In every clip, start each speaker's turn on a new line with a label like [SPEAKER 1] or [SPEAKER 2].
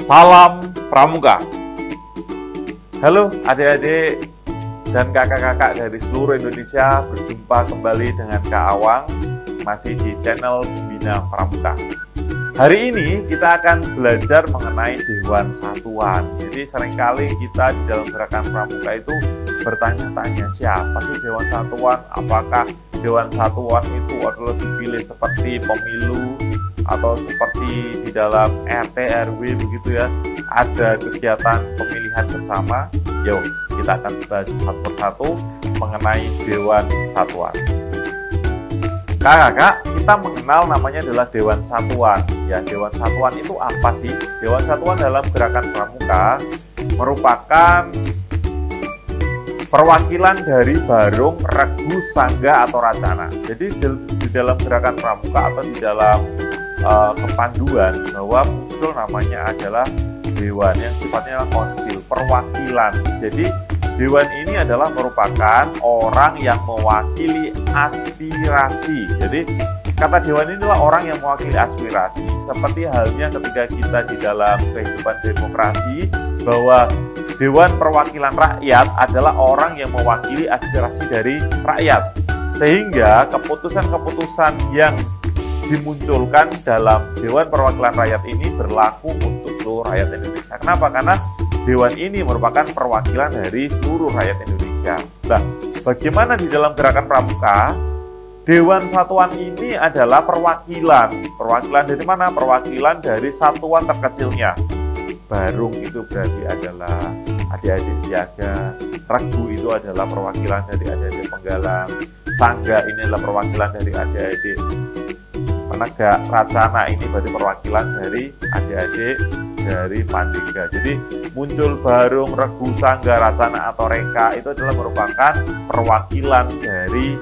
[SPEAKER 1] Salam Pramuka. Halo adik-adik dan kakak-kakak dari seluruh Indonesia, berjumpa kembali dengan Kak Awang, masih di channel Pembina Pramuka. Hari ini kita akan belajar mengenai Dewan Satuan. Jadi seringkali kita di dalam gerakan Pramuka itu bertanya-tanya, siapa sih Dewan Satuan? Apakah Dewan Satuan itu adalah dipilih seperti pemilu atau seperti di dalam RT RW begitu ya, ada kegiatan pemilihan bersama? Yuk kita akan bahas satu persatu mengenai Dewan Satuan. Kakak, kita mengenal namanya adalah Dewan Satuan. Ya, Dewan Satuan itu apa sih? Dewan Satuan dalam gerakan Pramuka merupakan perwakilan dari barung, regu, sangga atau racana. Jadi di dalam gerakan Pramuka atau di dalam kepanduan bahwa muncul namanya adalah dewan yang sifatnya konsil, perwakilan. Jadi dewan ini adalah merupakan orang yang mewakili aspirasi. Jadi kata dewan ini adalah orang yang mewakili aspirasi. Seperti halnya ketika kita di dalam kehidupan demokrasi, bahwa Dewan Perwakilan Rakyat adalah orang yang mewakili aspirasi dari rakyat. Sehingga keputusan-keputusan yang dimunculkan dalam Dewan Perwakilan Rakyat ini berlaku untuk seluruh rakyat Indonesia. Kenapa? Karena Dewan ini merupakan perwakilan dari seluruh rakyat Indonesia. Nah, bagaimana di dalam gerakan Pramuka? Dewan Satuan ini adalah perwakilan. Perwakilan dari mana? Perwakilan dari satuan terkecilnya. Barung itu berarti adalah adik-adik siaga. Regu itu adalah perwakilan dari adik-adik penggalang. Sangga ini adalah perwakilan dari adik-adik penegak. Racana ini berarti perwakilan dari adik-adik dari Pandega. Jadi muncul barung, regu, sangga, racana atau reka itu adalah merupakan perwakilan dari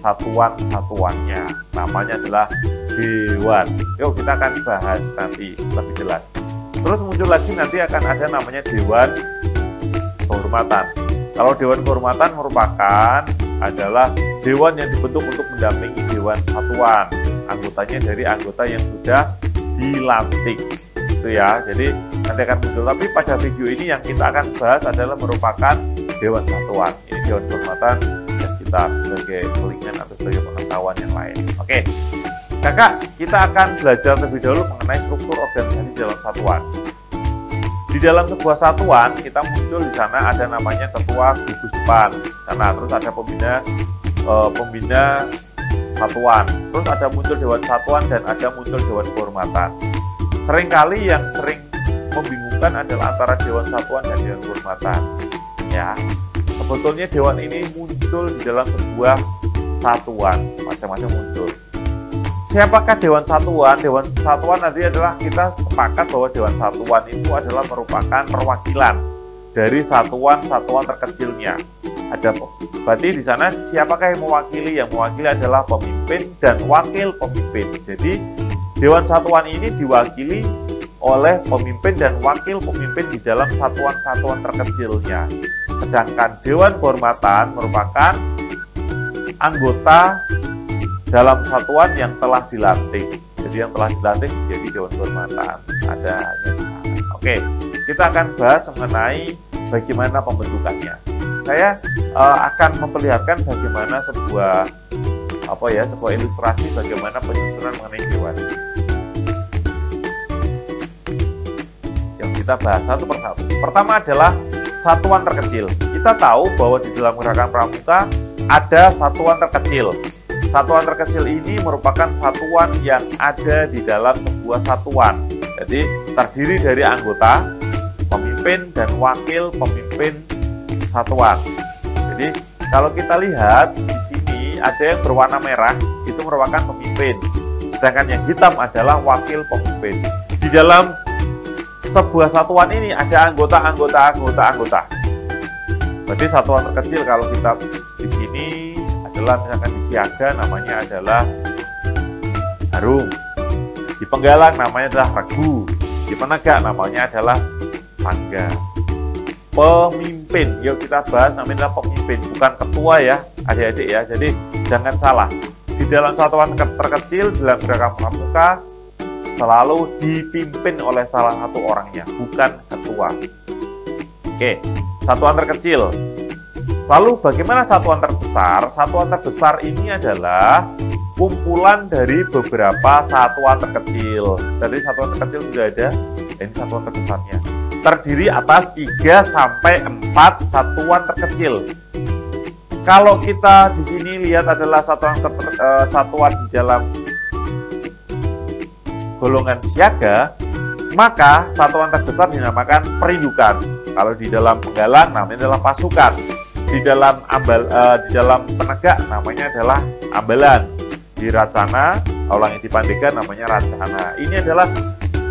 [SPEAKER 1] satuan-satuannya. Namanya adalah Dewan. Yuk kita akan bahas nanti lebih jelas. Terus muncul lagi nanti akan ada namanya Dewan Kehormatan. Kalau Dewan Kehormatan merupakan adalah dewan yang dibentuk untuk mendampingi Dewan Satuan. Anggotanya dari anggota yang sudah dilantik. Itu ya. Jadi nanti akan muncul. Tapi pada video ini yang kita akan bahas adalah merupakan Dewan Satuan. Ini Dewan Kehormatan yang kita sebagai selingan atau sebagai pengetahuan yang lain. Oke. Kakak, kita akan belajar terlebih dahulu mengenai struktur organisasi dalam satuan. Di dalam sebuah satuan, kita muncul di sana ada namanya ketua gugus depan. Karena terus ada pembina satuan. Terus ada muncul Dewan Satuan dan ada muncul Dewan Kehormatan. Seringkali yang sering membingungkan adalah antara Dewan Satuan dan Dewan Kehormatan. Ya, sebetulnya dewan ini muncul di dalam sebuah satuan, macam-macam muncul. Siapakah Dewan Satuan? Dewan Satuan nanti adalah kita sepakat bahwa Dewan Satuan itu adalah merupakan perwakilan dari satuan-satuan terkecilnya. Ada berarti di sana siapakah yang mewakili? Yang mewakili adalah pemimpin dan wakil pemimpin. Jadi Dewan Satuan ini diwakili oleh pemimpin dan wakil pemimpin di dalam satuan-satuan terkecilnya. Sedangkan Dewan Kehormatan merupakan anggota dalam satuan yang telah dilantik. Jadi yang telah dilantik menjadi Dewan Kehormatan. Adanya di sana. Oke, kita akan bahas mengenai bagaimana pembentukannya. Saya akan memperlihatkan bagaimana sebuah ilustrasi bagaimana penyusunan mengenai dewan. Yang kita bahas satu persatu. Pertama adalah satuan terkecil. Kita tahu bahwa di dalam gerakan Pramuka ada satuan terkecil. Satuan terkecil ini merupakan satuan yang ada di dalam sebuah satuan. Jadi terdiri dari anggota, pemimpin, dan wakil pemimpin satuan. Jadi kalau kita lihat di sini ada yang berwarna merah, itu merupakan pemimpin. Sedangkan yang hitam adalah wakil pemimpin. Di dalam sebuah satuan ini ada anggota. Berarti satuan terkecil kalau kita di sini adalah misalkan di siaga namanya adalah harum, di penggalang namanya adalah regu, di penegak namanya adalah sangga. Pemimpin, yuk kita bahas namanya adalah pemimpin, bukan ketua ya adik-adik ya. Jadi jangan salah, di dalam satuan terkecil dalam gerakan Pramuka selalu dipimpin oleh salah satu orangnya, bukan ketua. Oke, satuan terkecil. Lalu bagaimana satuan terbesar? Satuan terbesar ini adalah kumpulan dari beberapa satuan terkecil. Dari satuan terkecil sudah ada, ini satuan terbesarnya. Terdiri atas 3 sampai 4 satuan terkecil. Kalau kita di sini lihat adalah satuan di dalam golongan siaga, maka satuan terbesar dinamakan perindukan. Kalau di dalam penggalang namanya adalah pasukan. Di dalam penegak namanya adalah ambalan. Di racana, di pandega namanya racana. Ini adalah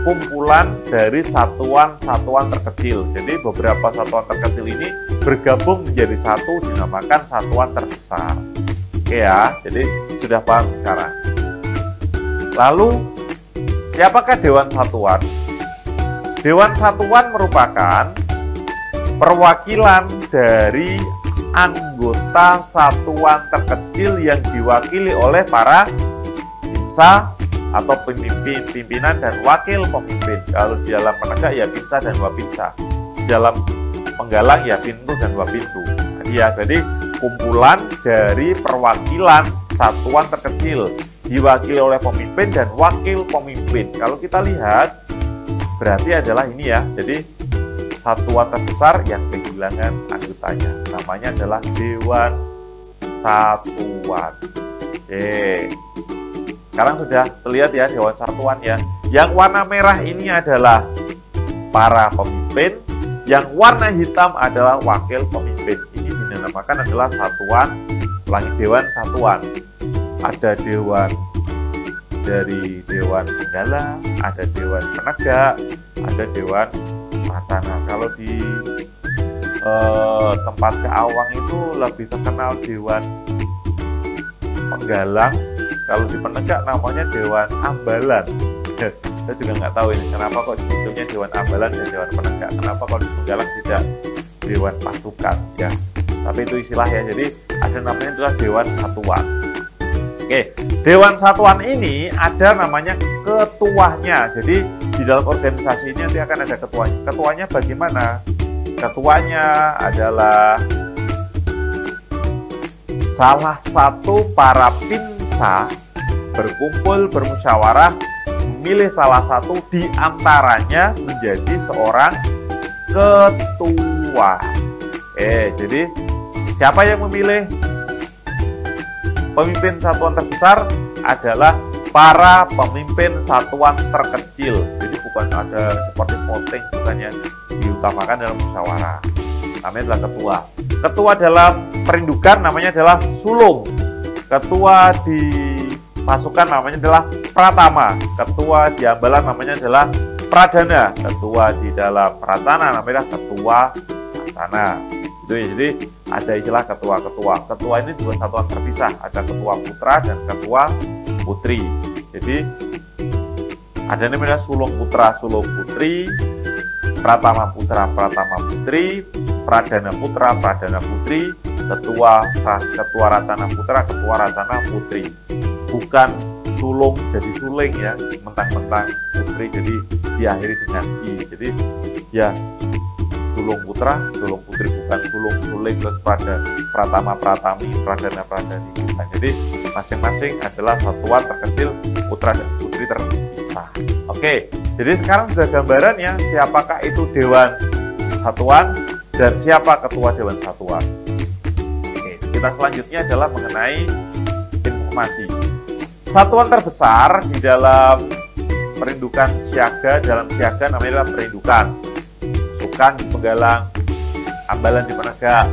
[SPEAKER 1] kumpulan dari satuan-satuan terkecil. Jadi beberapa satuan terkecil ini bergabung menjadi satu dinamakan satuan terbesar. Oke ya, jadi sudah paham sekarang. Lalu, siapakah Dewan Satuan? Dewan Satuan merupakan perwakilan dari anggota satuan terkecil yang diwakili oleh para Pinsa atau pimpinan dan wakil pemimpin. Kalau di dalam penegak ya Pinsa dan Wapinsa. Di dalam penggalang ya Pintu dan Wapintu. Jadi kumpulan dari perwakilan satuan terkecil diwakili oleh pemimpin dan wakil pemimpin. Kalau kita lihat berarti adalah ini ya. Jadi satuan terbesar yang kehilangan anggotanya. Namanya adalah Dewan Satuan. Oke. Sekarang sudah terlihat ya Dewan Satuan ya. Yang warna merah ini adalah para pemimpin, yang warna hitam adalah wakil pemimpin. Ini dinamakan adalah satuan, Dewan Satuan. Ada dewan dari Dewan Penggalang, ada Dewan Penegak, ada Dewan Racana. Kalau di tempat Keawang itu lebih terkenal Dewan Penggalang. Kalau di penegak namanya Dewan Ambalan. Saya juga nggak tahu ini kenapa kok disebutnya Dewan Ambalan dan Dewan Penegak. Kenapa kalau di Penggalang tidak Dewan Pasukan ya. Tapi itu istilah ya. Jadi ada namanya adalah Dewan Satuan. Oke, Dewan Satuan ini ada namanya ketuanya. Jadi di dalam organisasi ini nanti akan ada ketuanya. Ketuanya bagaimana? Ketuanya adalah salah satu para Pinsa berkumpul bermusyawarah memilih salah satu di antaranya menjadi seorang ketua. Jadi siapa yang memilih pemimpin satuan terbesar? Adalah para pemimpin satuan terkecil. Jadi bukan ada seperti voting, bukan yang diutamakan dalam musyawarah. Namanya adalah ketua. Ketua dalam perindukan namanya adalah sulung. Ketua di pasukan namanya adalah pratama. Ketua di ambalan namanya adalah pradana. Ketua di dalam racana namanya adalah ketua racana. Jadi ada istilah ketua-ketua. Ketua ini juga satuan terpisah. Ada ketua putra dan ketua putri. Jadi ada namanya sulung putra, sulung putri, pratama putra, pratama putri, pradana putra, pradana putri, ketua racana putra, ketua racana putri. Bukan sulung jadi suling ya, mentang-mentang putri jadi diakhiri dengan i. Jadi ya sulung putra, sulung putri, bukan sulung suling terus pratama pratami, pradana pradani, bukan. Jadi masing-masing adalah satuan terkecil putra dan putri terpisah. Oke, jadi sekarang sudah gambaran ya siapakah itu Dewan Satuan dan siapa ketua Dewan Satuan. Oke, kita selanjutnya adalah mengenai informasi. Satuan terbesar di dalam perindukan siaga, dalam siaga namanya adalah perindukan. Pasukan di Penggalang, ambalan di Penegak,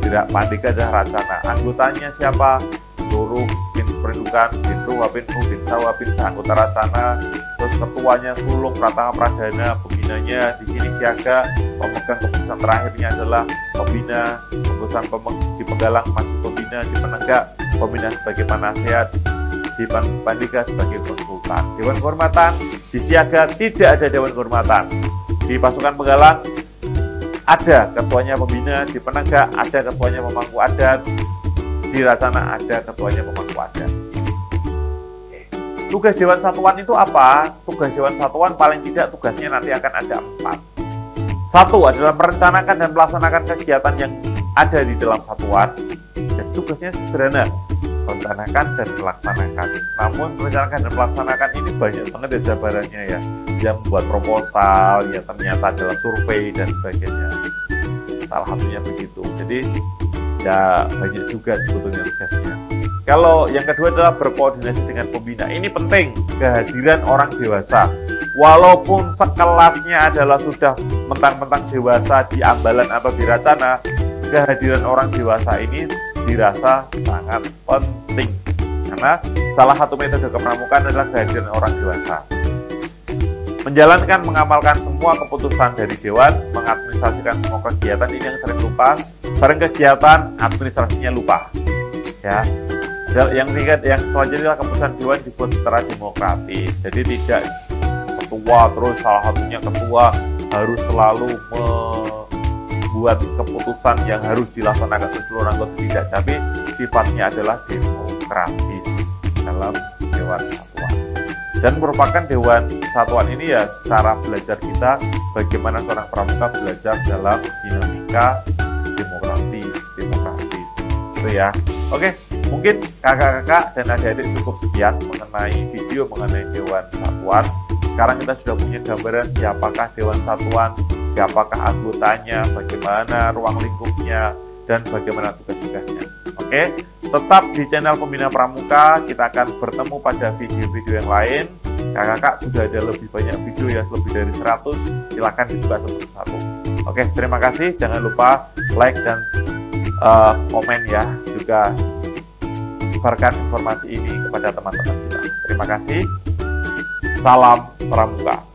[SPEAKER 1] tidak pandega dan racana. Anggotanya siapa? Seluruh perindukan, Pintu, Wapintu, Pinsa, Wapinsa, anggota racana. Terus ketuanya sulung, pratama, pradana, pembinanya di sini siaga. Pemegang keputusan terakhirnya adalah pembina. Keputusan di Penggalang masih pembina, di Penegak pembina sebagai penasehat, di pandega sebagai konsultan. Dewan kehormatan di siaga tidak ada dewan kehormatan. Di pasukan Penggalang ada ketuanya pembina, di Penegak ada ketuanya pemangku adat, di racana ada ketuanya pemangku adat. tugas Dewan Satuan itu apa? Tugas Dewan Satuan paling tidak tugasnya nanti akan ada 4. Satu adalah merencanakan dan melaksanakan kegiatan yang ada di dalam satuan. Dan tugasnya sederhana, merencanakan dan melaksanakan. Namun merencanakan dan melaksanakan ini banyak banget ya jabarannya ya. Dia membuat proposal, ya ternyata adalah survei dan sebagainya. Salah satunya begitu. Jadi ya banyak juga sebetulnya tugasnya. Kalau yang kedua adalah berkoordinasi dengan pembina. Ini penting, kehadiran orang dewasa. Walaupun sekelasnya adalah sudah mentang-mentang dewasa di Ambalan atau di Racana, kehadiran orang dewasa ini dirasa sangat penting. Karena salah satu metode kepramukaan adalah kehadiran orang dewasa. Menjalankan, mengamalkan semua keputusan dari Dewan, mengadministrasikan semua kegiatan, ini yang sering lupa. Sering kegiatan, administrasinya lupa. Ya. Yang selanjutnya keputusan Dewan dibuat secara demokratis. Jadi tidak ketua, terus salah satunya ketua harus selalu membuat keputusan yang harus dilaksanakan oleh seluruh anggota, tidak, tapi sifatnya adalah demokratis dalam Dewan Satuan. Dan merupakan Dewan Satuan ini ya cara belajar kita bagaimana seorang pramuka belajar dalam dinamika demokratis itu ya. Oke, mungkin kakak-kakak dan adik-adik cukup sekian mengenai video mengenai Dewan Satuan. Sekarang kita sudah punya gambaran siapakah Dewan Satuan, siapakah anggotanya, bagaimana ruang lingkupnya, dan bagaimana tugas-tugasnya. Oke, tetap di channel Pembina Pramuka, kita akan bertemu pada video-video yang lain. Kakak-kakak sudah ada lebih banyak video ya, lebih dari 100, silakan dibuka satu-satu. Oke, terima kasih, jangan lupa like dan komen ya, juga sebarkan informasi ini kepada teman-teman kita. Terima kasih. Salam Pramuka.